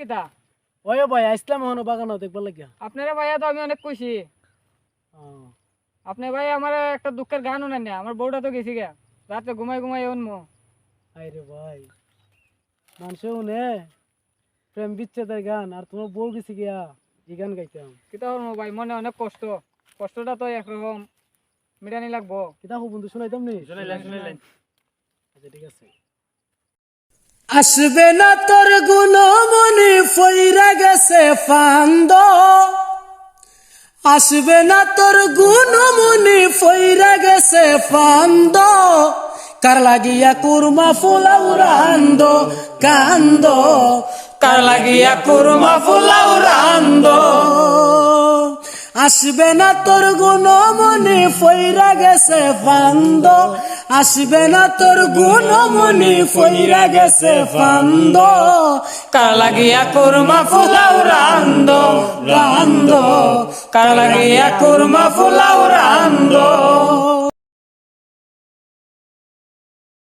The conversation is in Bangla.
কিতা ওই ভাই আসলাম হনো বাগানো দেখবার লাগিয়া। আপনারা ভাইয়া তো আমি অনেক খুশি। আপনি ভাই আমার একটা দুঃখের গান শুনেন না, আমার বউটা তো গেছি গা, রাতে ঘুমাই ঘুমাই উনমো। আরে ভাই মানুষ শুনে প্রেম বিচ্ছেদের গান আর তোমার বউ গেছি গিয়া এই গান গাইতাম। কিতা করবো ভাই, মনে অনেক কষ্ট, কষ্টটা তো একরকম মিটানি লাগবো। কিতা হো বন্ধু শুনাইতাম নি? শুনাইলেন। আচ্ছা ঠিক আছে। আসবে না তোর গুণমনি ফইরা গেছে ফান্দ, আসবে না তোর গুণমনি ফইরা গেছে ফান্দ, কার লাগিয়া কুরমা ফুলাও রান্দ কান্দ, কার লাগিয়া কুরমা ফুলাও রান্দ। আসবে না তোর গুণমনি ফইরা গেছে ফান্দ, আসবে না তোর গুণমনি ফইরা গেছে ফান্দ, কার লাগিয়া কুরমা ফুলাও রান্দ রান্দ, কার লাগিয়া কুরমা ফুলাও রান্দ।